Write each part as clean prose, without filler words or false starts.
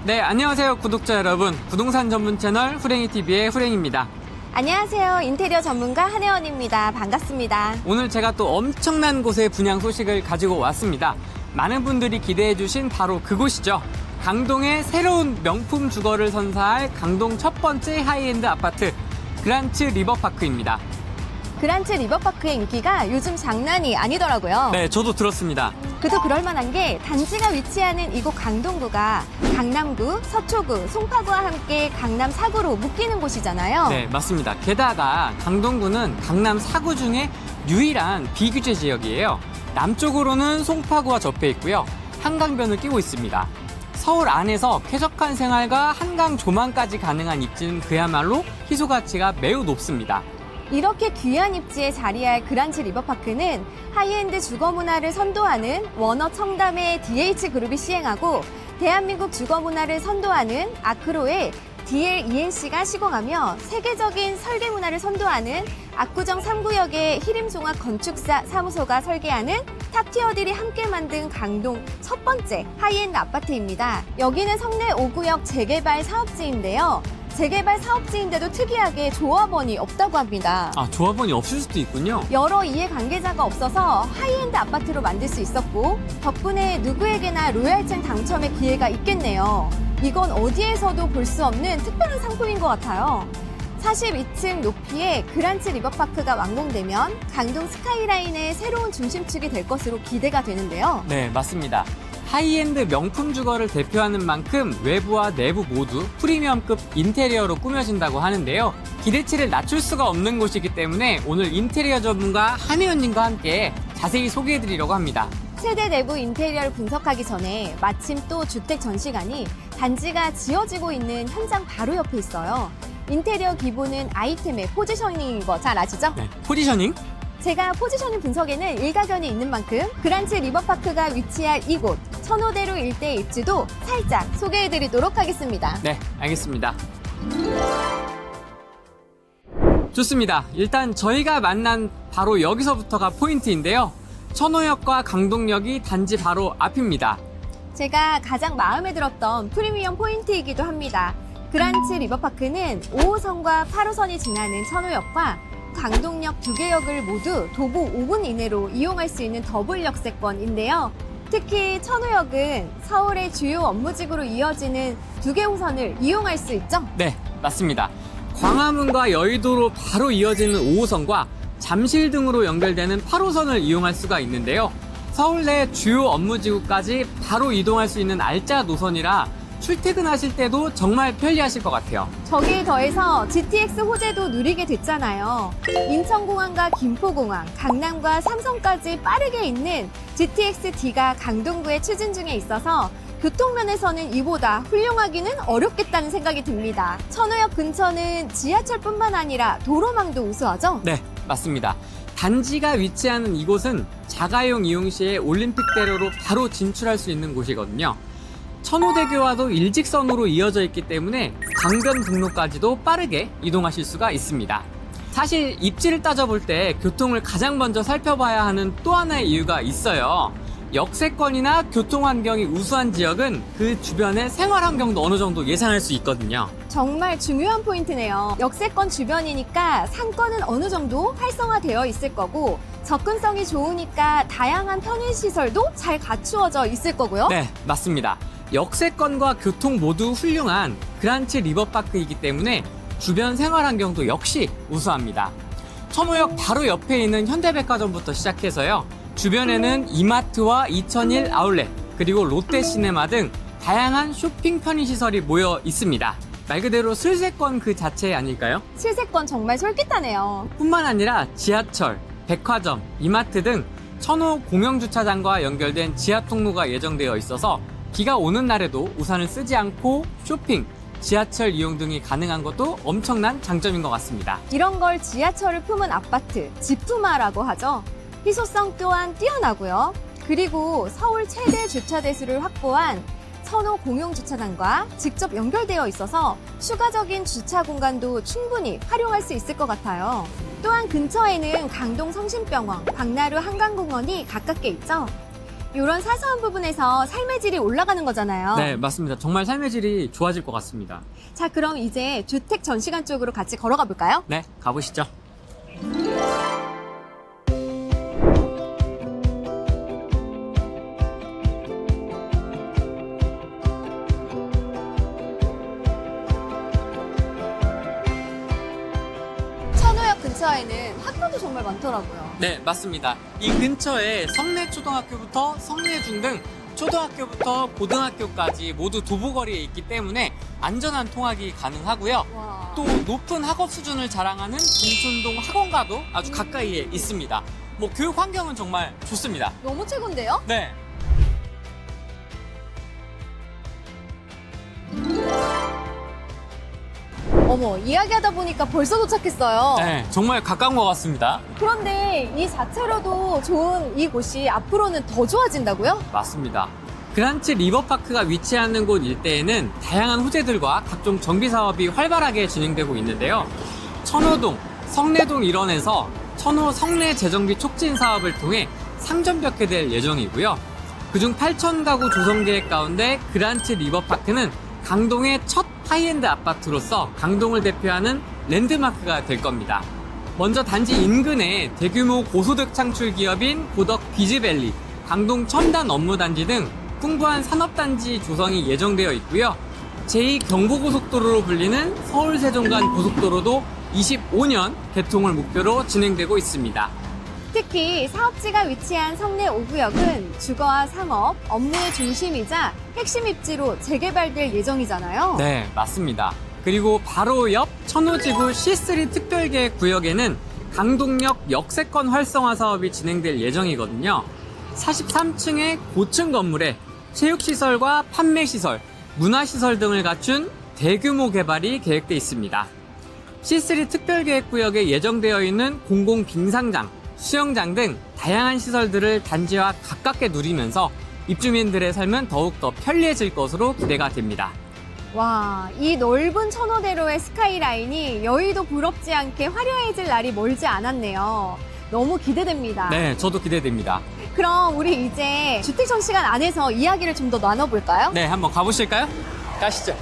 네, 안녕하세요 구독자 여러분. 부동산 전문 채널 후랭이TV의 후랭입니다. 안녕하세요. 인테리어 전문가 한혜원입니다. 반갑습니다. 오늘 제가 또 엄청난 곳의 분양 소식을 가지고 왔습니다. 많은 분들이 기대해주신 바로 그곳이죠. 강동의 새로운 명품 주거를 선사할 강동 첫 번째 하이엔드 아파트 그란츠 리버파크입니다. 그란츠 리버파크의 인기가 요즘 장난이 아니더라고요. 네, 저도 들었습니다. 그도 그럴만한 게 단지가 위치하는 이곳 강동구가 강남구, 서초구, 송파구와 함께 강남 4구로 묶이는 곳이잖아요. 네, 맞습니다. 게다가 강동구는 강남 4구 중에 유일한 비규제 지역이에요. 남쪽으로는 송파구와 접해 있고요. 한강변을 끼고 있습니다. 서울 안에서 쾌적한 생활과 한강 조망까지 가능한 입지는 그야말로 희소 가치가 매우 높습니다. 이렇게 귀한 입지에 자리할 그란츠 리버파크는 하이엔드 주거 문화를 선도하는 워너 청담의 DH그룹이 시행하고 대한민국 주거 문화를 선도하는 아크로의 DLENC가 시공하며 세계적인 설계 문화를 선도하는 압구정 3구역의 히림종합 건축사 사무소가 설계하는 탑티어들이 함께 만든 강동 첫 번째 하이엔드 아파트입니다. 여기는 성내 5구역 재개발 사업지인데요. 재개발 사업지인데도 특이하게 조합원이 없다고 합니다. 아, 조합원이 없을 수도 있군요. 여러 이해관계자가 없어서 하이엔드 아파트로 만들 수 있었고 덕분에 누구에게나 로얄증 당첨의 기회가 있겠네요. 이건 어디에서도 볼 수 없는 특별한 상품인 것 같아요. 42층 높이의 그란츠 리버파크가 완공되면 강동 스카이라인의 새로운 중심축이 될 것으로 기대가 되는데요. 네, 맞습니다. 하이엔드 명품 주거를 대표하는 만큼 외부와 내부 모두 프리미엄급 인테리어로 꾸며진다고 하는데요. 기대치를 낮출 수가 없는 곳이기 때문에 오늘 인테리어 전문가 한혜원님과 함께 자세히 소개해드리려고 합니다. 세대 내부 인테리어를 분석하기 전에 마침 또 주택 전시관이 단지가 지어지고 있는 현장 바로 옆에 있어요. 인테리어 기본은 아이템의 포지셔닝인 거 잘 아시죠? 네, 포지셔닝? 제가 포지셔닝 분석에는 일가견이 있는 만큼 그란츠 리버파크가 위치할 이곳 천호대로 일대 입지도 살짝 소개해드리도록 하겠습니다. 네, 알겠습니다. 좋습니다. 일단 저희가 만난 바로 여기서부터가 포인트인데요. 천호역과 강동역이 단지 바로 앞입니다. 제가 가장 마음에 들었던 프리미엄 포인트이기도 합니다. 그란츠 리버파크는 5호선과 8호선이 지나는 천호역과 강동역 두 개 역을 모두 도보 5분 이내로 이용할 수 있는 더블 역세권인데요. 특히 천호역은 서울의 주요 업무지구로 이어지는 두 개 호선을 이용할 수 있죠? 네, 맞습니다. 광화문과 여의도로 바로 이어지는 5호선과 잠실 등으로 연결되는 8호선을 이용할 수가 있는데요. 서울 내 주요 업무지구까지 바로 이동할 수 있는 알짜 노선이라 출퇴근하실 때도 정말 편리하실 것 같아요. 저기에 더해서 GTX 호재도 누리게 됐잖아요. 인천공항과 김포공항, 강남과 삼성까지 빠르게 있는 GTX-D가 강동구에 추진 중에 있어서 교통면에서는 이보다 훌륭하기는 어렵겠다는 생각이 듭니다. 천호역 근처는 지하철뿐만 아니라 도로망도 우수하죠? 네, 맞습니다. 단지가 위치하는 이곳은 자가용 이용 시에 올림픽대로로 바로 진출할 수 있는 곳이거든요. 천호대교와도 일직선으로 이어져 있기 때문에 강변북로까지도 빠르게 이동하실 수가 있습니다. 사실 입지를 따져볼 때 교통을 가장 먼저 살펴봐야 하는 또 하나의 이유가 있어요. 역세권이나 교통환경이 우수한 지역은 그 주변의 생활환경도 어느 정도 예상할 수 있거든요. 정말 중요한 포인트네요. 역세권 주변이니까 상권은 어느 정도 활성화되어 있을 거고 접근성이 좋으니까 다양한 편의시설도 잘 갖추어져 있을 거고요. 네, 맞습니다. 역세권과 교통 모두 훌륭한 그란츠 리버파크이기 때문에 주변 생활환경도 역시 우수합니다. 천호역 바로 옆에 있는 현대백화점부터 시작해서요. 주변에는 이마트와 2001 아울렛, 그리고 롯데시네마 등 다양한 쇼핑 편의시설이 모여 있습니다. 말 그대로 슬세권 그 자체 아닐까요? 실세권 정말 솔깃하네요. 뿐만 아니라 지하철, 백화점, 이마트 등 천호 공영주차장과 연결된 지하통로가 예정되어 있어서 비가 오는 날에도 우산을 쓰지 않고 쇼핑, 지하철 이용 등이 가능한 것도 엄청난 장점인 것 같습니다. 이런 걸 지하철을 품은 아파트, 지품화라고 하죠. 희소성 또한 뛰어나고요. 그리고 서울 최대 주차 대수를 확보한 천호 공용주차장과 직접 연결되어 있어서 추가적인 주차 공간도 충분히 활용할 수 있을 것 같아요. 또한 근처에는 강동 성심병원, 박나루 한강공원이 가깝게 있죠. 이런 사소한 부분에서 삶의 질이 올라가는 거잖아요. 네, 맞습니다. 정말 삶의 질이 좋아질 것 같습니다. 자, 그럼 이제 주택 전시관 쪽으로 같이 걸어가 볼까요? 네, 가보시죠. 천호역 근처에는 학교도 정말 많더라고요. 네, 맞습니다. 이 근처에 성내초등학교부터 성내중 등 초등학교부터 고등학교까지 모두 도보거리에 있기 때문에 안전한 통학이 가능하고요. 와. 또 높은 학업 수준을 자랑하는 김순동 학원과도 아주 가까이에 있습니다. 뭐 교육 환경은 정말 좋습니다. 너무 최고인데요? 네. 어머, 이야기하다 보니까 벌써 도착했어요. 네, 정말 가까운 것 같습니다. 그런데 이 자체로도 좋은 이곳이 앞으로는 더 좋아진다고요? 맞습니다. 그란츠 리버파크가 위치하는 곳 일대에는 다양한 호재들과 각종 정비 사업이 활발하게 진행되고 있는데요. 천호동, 성내동 일원에서 천호 성내 재정비 촉진 사업을 통해 상점벽 해될 예정이고요. 그중 8,000가구 조성 계획 가운데 그란츠 리버파크는 강동의 첫 하이엔드 아파트로서 강동을 대표하는 랜드마크가 될 겁니다. 먼저 단지 인근에 대규모 고소득 창출 기업인 고덕 비즈밸리, 강동 첨단 업무단지 등 풍부한 산업단지 조성이 예정되어 있고요. 제2경부고속도로로 불리는 서울 세종 간 고속도로도 25년 개통을 목표로 진행되고 있습니다. 특히 사업지가 위치한 성내 5구역은 주거와 상업, 업무의 중심이자 핵심 입지로 재개발될 예정이잖아요. 네, 맞습니다. 그리고 바로 옆 천호지구 C3 특별계획 구역에는 강동역 역세권 활성화 사업이 진행될 예정이거든요. 43층의 고층 건물에 체육시설과 판매시설, 문화시설 등을 갖춘 대규모 개발이 계획돼 있습니다. C3 특별계획구역에 예정되어 있는 공공 빙상장, 수영장 등 다양한 시설들을 단지와 가깝게 누리면서 입주민들의 삶은 더욱더 편리해질 것으로 기대가 됩니다. 와, 이 넓은 천호대로의 스카이라인이 여의도 부럽지 않게 화려해질 날이 멀지 않았네요. 너무 기대됩니다. 네, 저도 기대됩니다. 그럼 우리 이제 주택전시관 안에서 이야기를 좀 더 나눠볼까요? 네, 한번 가보실까요? 가시죠.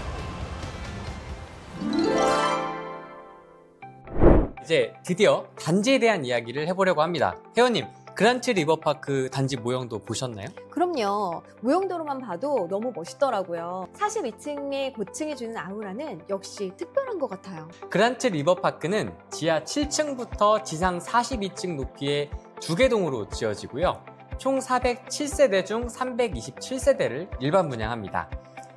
이제 드디어 단지에 대한 이야기를 해보려고 합니다. 회원님, 그란츠 리버파크 단지 모형도 보셨나요? 그럼요. 모형도로만 봐도 너무 멋있더라고요. 42층의 고층이 주는 아우라는 역시 특별한 것 같아요. 그란츠 리버파크는 지하 7층부터 지상 42층 높이의 두개동으로 지어지고요. 총 407세대 중 327세대를 일반 분양합니다.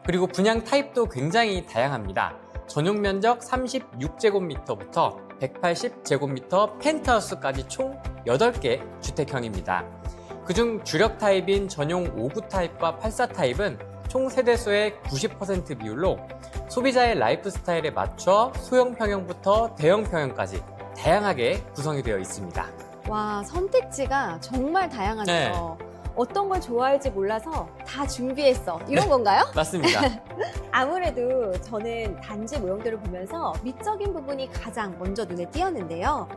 그리고 분양 타입도 굉장히 다양합니다. 전용 면적 36제곱미터부터 180제곱미터 펜트하우스까지 총 8개 주택형입니다. 그중 주력 타입인 전용 5구 타입과 84 타입은 총 세대수의 90% 비율로 소비자의 라이프 스타일에 맞춰 소형 평형부터 대형 평형까지 다양하게 구성이 되어 있습니다. 와, 선택지가 정말 다양하네요. 어떤 걸 좋아할지 몰라서 다 준비했어. 이런 건가요? 맞습니다. 아무래도 저는 단지 모형들을 보면서 미적인 부분이 가장 먼저 눈에 띄었는데요.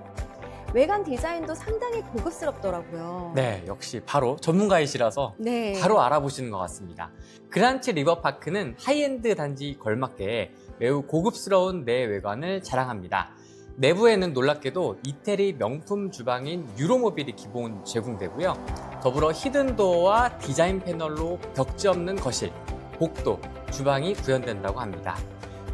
외관 디자인도 상당히 고급스럽더라고요. 네, 역시 바로 전문가이시라서 네. 바로 알아보시는 것 같습니다. 그란츠 리버파크는 하이엔드 단지 걸맞게 매우 고급스러운 내외관을 자랑합니다. 내부에는 놀랍게도 이태리 명품 주방인 유로모빌이 기본 제공되고요. 더불어 히든도어와 디자인 패널로 벽지 없는 거실, 복도, 주방이 구현된다고 합니다.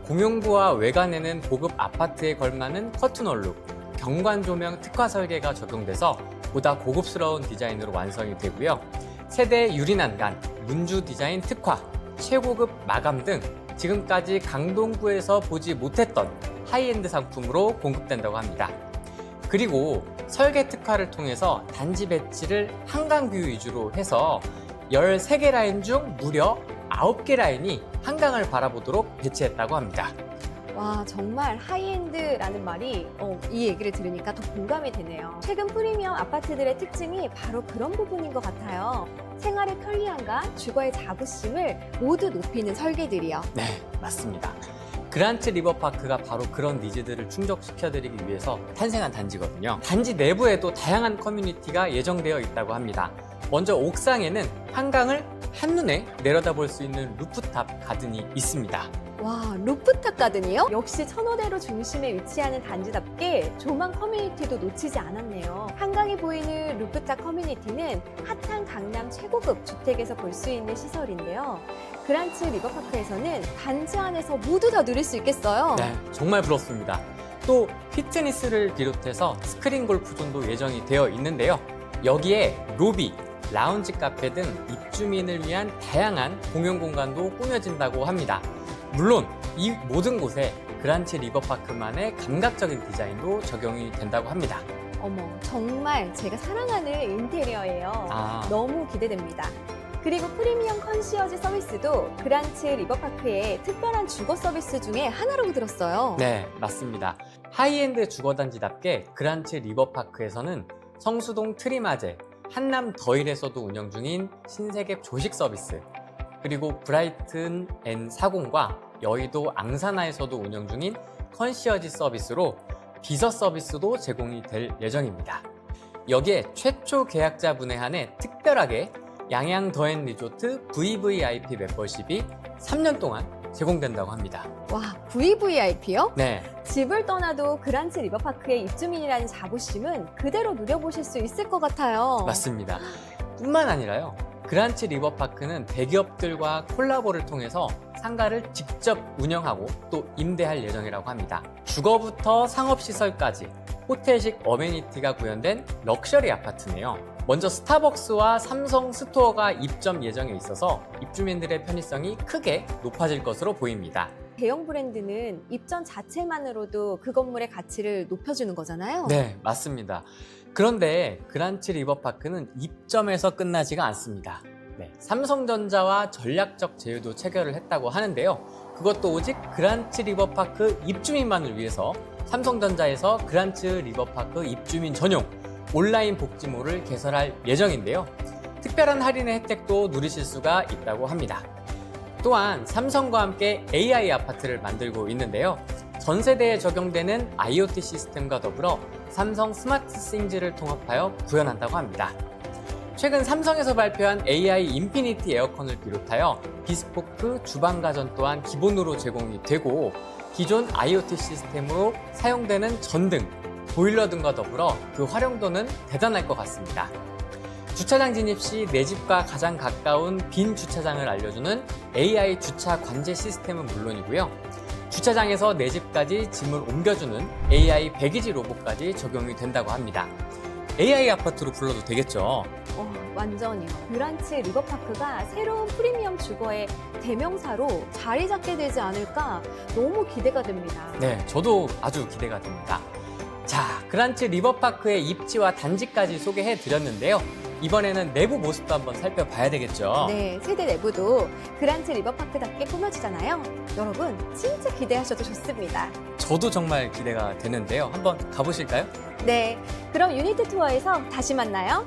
공용부와 외관에는 고급 아파트에 걸맞는 커튼홀로 경관 조명 특화 설계가 적용돼서 보다 고급스러운 디자인으로 완성이 되고요. 세대 유리난간, 문주 디자인 특화, 최고급 마감 등 지금까지 강동구에서 보지 못했던 하이엔드 상품으로 공급된다고 합니다. 그리고 설계 특화를 통해서 단지 배치를 한강 뷰 위주로 해서 13개 라인 중 무려 9개 라인이 한강을 바라보도록 배치했다고 합니다. 와, 정말 하이엔드라는 말이 이 얘기를 들으니까 더 공감이 되네요. 최근 프리미엄 아파트들의 특징이 바로 그런 부분인 것 같아요. 생활의 편리함과 주거의 자부심을 모두 높이는 설계들이요. 네, 맞습니다. 그란츠 리버파크가 바로 그런 니즈들을 충족시켜드리기 위해서 탄생한 단지거든요. 단지 내부에도 다양한 커뮤니티가 예정되어 있다고 합니다. 먼저 옥상에는 한강을 한눈에 내려다볼 수 있는 루프탑 가든이 있습니다. 와, 루프탑 가든이요? 역시 천호대로 중심에 위치하는 단지답게 조망 커뮤니티도 놓치지 않았네요. 한강이 보이는 루프탑 커뮤니티는 핫한 강남 최고급 주택에서 볼 수 있는 시설인데요. 그란츠 리버파크에서는 단지 안에서 모두 다 누릴 수 있겠어요. 네, 정말 부럽습니다. 또 피트니스를 비롯해서 스크린 골프존도 예정이 되어 있는데요. 여기에 로비, 라운지 카페 등 입주민을 위한 다양한 공용 공간도 꾸며진다고 합니다. 물론 이 모든 곳에 그란츠 리버파크만의 감각적인 디자인도 적용이 된다고 합니다. 어머, 정말 제가 사랑하는 인테리어예요. 너무 기대됩니다. 그리고 프리미엄 컨시어지 서비스도 그란츠 리버파크의 특별한 주거 서비스 중에 하나라고 들었어요. 네, 맞습니다. 하이엔드 주거단지답게 그란츠 리버파크에서는 성수동 트리마제, 한남 더힐에서도 운영 중인 신세계 조식 서비스, 그리고 브라이튼 N40과 여의도 앙사나에서도 운영 중인 컨시어지 서비스로 비서 서비스도 제공이 될 예정입니다. 여기에 최초 계약자분에 한해 특별하게 양양 더앤 리조트 VVIP 멤버십이 3년 동안 제공된다고 합니다. 와, VVIP요? 네. 집을 떠나도 그란츠 리버파크의 입주민이라는 자부심은 그대로 누려보실 수 있을 것 같아요. 맞습니다. 뿐만 아니라요. 그란츠 리버파크는 대기업들과 콜라보를 통해서 상가를 직접 운영하고 또 임대할 예정이라고 합니다. 주거부터 상업시설까지 호텔식 어메니티가 구현된 럭셔리 아파트네요. 먼저 스타벅스와 삼성 스토어가 입점 예정에 있어서 입주민들의 편의성이 크게 높아질 것으로 보입니다. 대형 브랜드는 입점 자체만으로도 그 건물의 가치를 높여주는 거잖아요. 네, 맞습니다. 그런데 그란츠 리버파크는 입점에서 끝나지가 않습니다. 네, 삼성전자와 전략적 제휴도 체결을 했다고 하는데요. 그것도 오직 그란츠 리버파크 입주민만을 위해서 삼성전자에서 그란츠 리버파크 입주민 전용 온라인 복지몰을 개설할 예정인데요. 특별한 할인의 혜택도 누리실 수가 있다고 합니다. 또한 삼성과 함께 AI 아파트를 만들고 있는데요. 전 세대에 적용되는 IoT 시스템과 더불어 삼성 스마트 싱즈를 통합하여 구현한다고 합니다. 최근 삼성에서 발표한 AI 인피니티 에어컨을 비롯하여 비스포크 주방 가전 또한 기본으로 제공이 되고 기존 IoT 시스템으로 사용되는 전등, 보일러 등과 더불어 그 활용도는 대단할 것 같습니다. 주차장 진입 시 내 집과 가장 가까운 빈 주차장을 알려주는 AI 주차 관제 시스템은 물론이고요. 주차장에서 내 집까지 짐을 옮겨주는 AI 배기지 로봇까지 적용이 된다고 합니다. AI 아파트로 불러도 되겠죠? 완전히요. 그란츠 리버파크가 새로운 프리미엄 주거의 대명사로 자리 잡게 되지 않을까 너무 기대가 됩니다. 네, 저도 아주 기대가 됩니다. 자, 그란츠 리버파크의 입지와 단지까지 소개해 드렸는데요. 이번에는 내부 모습도 한번 살펴봐야 되겠죠? 네, 세대 내부도 그란츠 리버파크답게 꾸며지잖아요. 여러분, 진짜 기대하셔도 좋습니다. 저도 정말 기대가 되는데요. 한번 가보실까요? 네, 그럼 유니트 투어에서 다시 만나요.